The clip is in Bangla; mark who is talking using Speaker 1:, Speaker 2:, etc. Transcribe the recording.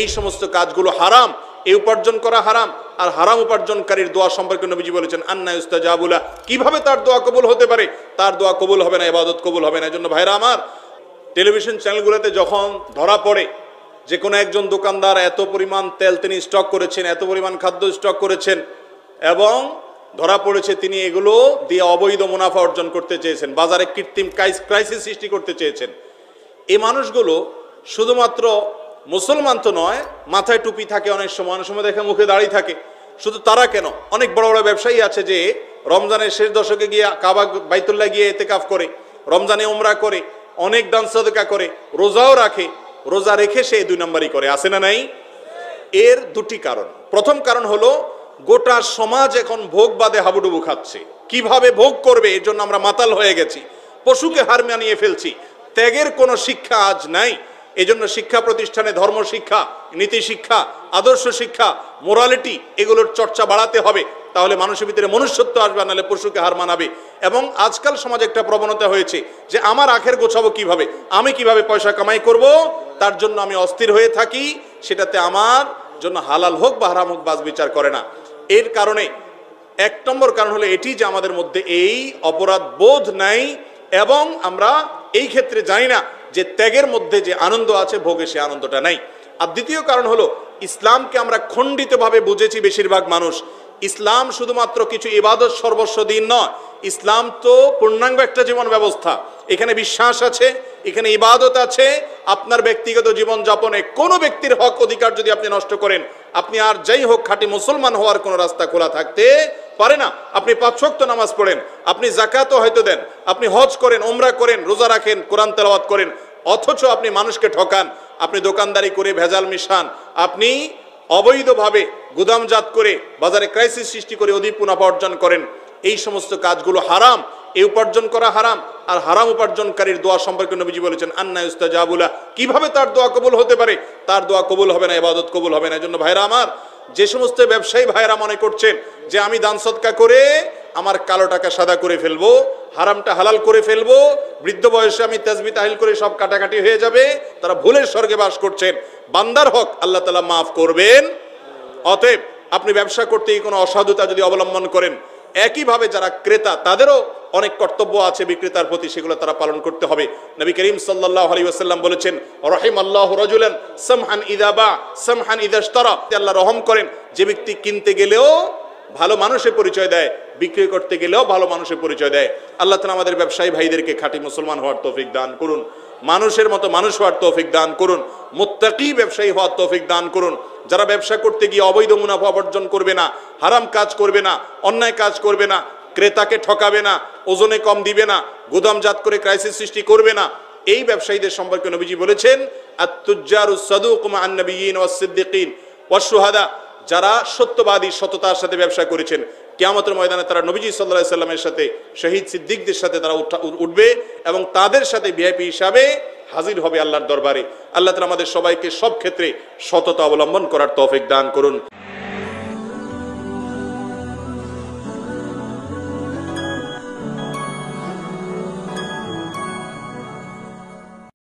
Speaker 1: এই সমস্ত কাজগুলো হারাম, এই উপার্জন করা হারাম। আর হারাম উপার্জনকারীর দোয়া সম্পর্কে নবীজি বলেছেন আন্না ইস্তাজাবু লা, কিভাবে তার দোয়া কবুল হতে পারে? তার দোয়া কবুল হবে না, ইবাদত কবুল হবে না। এজন্য ভাইরা আমার, টেলিভিশন চ্যানেলগুলোতে যখন ধরা পড়ে যে কোনো একজন দোকানদার এত পরিমাণ তেল তিনি স্টক করেছেন, এত পরিমাণ খাদ্য স্টক করেছেন, এবং ধরা পড়েছে তিনি এগুলো দিয়ে অবৈধ মুনাফা অর্জন করতে চেয়েছেন, বাজারে কৃত্রিম ক্রাইসিস সৃষ্টি করতে চেয়েছেন, এই মানুষগুলো শুধুমাত্র মুসলমান তো নয়, মাথায় টুপি থাকে, অনেক সময় দেখে মুখে দাড়ি থাকে। শুধু তারা কেন, অনেক বড় বড় ব্যবসায়ী আছে যে রমজানের শেষ দশকে গিয়ে কাবা বাইতুল্লাহ গিয়ে ইতিকাফ করে, রমজানে উমরা করে, অনেক দান সাদকা করে, রোজাও রাখে, রোজা রেখে সে 2 নম্বরই করে, আছে না নাই? এর দুটি কারণ। প্রথম কারণ হলো গোটা সমাজ এখন ভোগবাদে হাবুডুবু খাচ্ছে, কিভাবে ভোগ করবে এর জন্য আমরা মাতাল হয়ে গেছি, পশুকে হার মানিয়ে ফেলছি, ত্যাগের কোনো শিক্ষা আজ নাই। এজন্য শিক্ষা প্রতিষ্ঠানে ধর্ম শিক্ষা, নীতি শিক্ষা, আদর্শ শিক্ষা, মোরালিটি, এগুলোর চর্চা বাড়াতে হবে, তাহলে মানুষের ভিতরে মনুষ্যত্ব আসবে, নাহলে পশুকে হার মানাবে। এবং আজকাল সমাজে একটা প্রবণতা হয়েছে যে আমার আখের গোছাবো কিভাবে, আমি কিভাবে পয়সা কামাই করব, তার জন্য আমি অস্থির হয়ে থাকি, সেটাতে আমার জন্য হালাল হোক বা হারাম হোক বাজ বিচার করে না। এর কারণে 1 নম্বর কারণ হলো এটি যে আমাদের মধ্যে এই অপরাধ বোধ নাই, এবং আমরা এই ক্ষেত্রে জানি না যে ত্যাগের মধ্যে যে আনন্দ আছে, ভোগে সে আনন্দটা নাই। আর দ্বিতীয় কারণ হলো ইসলামকে আমরা খণ্ডিতভাবে বুঝেছি বেশিরভাগ মানুষ। ইসলাম শুধুমাত্র কিছু ইবাদত সর্বস্ব দিন নয়, ইসলাম তো পূর্ণাঙ্গ একটা জীবন ব্যবস্থা। এখানে বিশ্বাস আছে, এখানে ইবাদত আছে। আপনার ব্যক্তিগত জীবন যাপনে কোনো ব্যক্তির হক অধিকার যদি আপনি নষ্ট করেন, আপনি আর যাই হোক খাঁটি মুসলমান হওয়ার কোনো রাস্তা খোলা থাকতে পারে না। আপনি 5 ওয়াক্ত নামাজ পড়েন, আপনি যাকাতও হয়তো দেন, আপনি হজ করেন, উমরা করেন, রোজা রাখেন, কোরআন তেলাওয়াত করেন, অথচ আপনি মানুষকে ঠকান, আপনি দোকানদারি করে ভেজাল মিশান, আপনি অবৈধভাবে গুদামজাত করে বাজারে ক্রাইসিস সৃষ্টি করে অধিক মুনাফা অর্জন করেন, এই সমস্ত কাজগুলো হারাম, এই উপার্জন করা হারাম। আর হারাম উপার্জনকারীর দোয়া সম্পর্কে নবীজি বলেছেন আন্না ইস্তাজাবু লা, কিভাবে তার দোয়া কবুল হতে পারে? তার দোয়া কবুল হবে না, ইবাদত কবুল হবে না। এজন্য ভাইরা আমার, যে সমস্ত ব্যবসায়ী ভাইরা মনে করছেন যে আমি দান সদকা করে আমার কালো টাকা সাদা করে ফেলবো, হারামটা হালাল করে ফেলবো, বৃদ্ধ বয়সে আমি তাসবিহ তাহলিল করে সব কাটাকাটি হয়ে যাবে, তারা ভুলের স্বর্গে বাস করছেন। বান্দার হক আল্লাহ তাআলা মাফ করবেন। অতএব আপনি ব্যবসা করতে কোনো অসাধুতা যদি অবলম্বন করেন, একইভাবে যারা ক্রেতা তাদেরও অনেক কর্তব্য আছে বিক্রেতার প্রতি, সেগুলো তারা পালন করতে হবে। নবী করিম সাল্লাল্লাহু আলাইহি ওয়াসাল্লাম বলেছেন রাহিমাল্লাহু রাজুলান সামহান ইযা বা সামহান ইযা ইশতারা, আল্লাহ রহম করেন যে ব্যক্তি কিনতে গেলেও ভালো মানুষের পরিচয় দেয়, বিক্রি করতে গেলেও ভালো মানুষের পরিচয় দেয়। আল্লাহ তাআলা আমাদের ব্যবসায়ী ভাইদেরকে খাঁটি মুসলমান হওয়ার তৌফিক দান করুন, মানুষের মতো মানুষ হওয়ার তৌফিক দান করুন, মুত্তাকি ব্যবসায়ী হওয়ার তৌফিক দান করুন, যারা ব্যবসা করতে গিয়ে অবৈধ মুনাফা অর্জন করবে না, হারাম কাজ করবে না, অন্যায় কাজ করবে না, ক্রেতাকে ঠকাবে না, ওজনে কম দিবে না, গুদামজাত করে ক্রাইসিস সৃষ্টি করবে না, এই ব্যবসায়ীদের সম্পর্কে নবীজি বলেছেন আত-তুজ্জারুস সাদুক মা'আন নাবিয়্যিন ওয়াস সিদ্দিকিন ওয়াশ শুহাদা, যারা সত্যবাদী, সততার সাথে ব্যবসা করেছেন, কিয়ামতের ময়দানে তারা নবীজি সাল্লাল্লাহু আলাইহি সাল্লামের সাথে, শহীদ সিদ্দিকদের সাথে তারা উঠবে এবং তাদের সাথে ভিআইপি হিসাবে হাজির হবে আল্লাহর দরবারে। আল্লাহ তাআলা আমাদের সবাইকে সব ক্ষেত্রে সততা অবলম্বন করার তৌফিক দান করুন।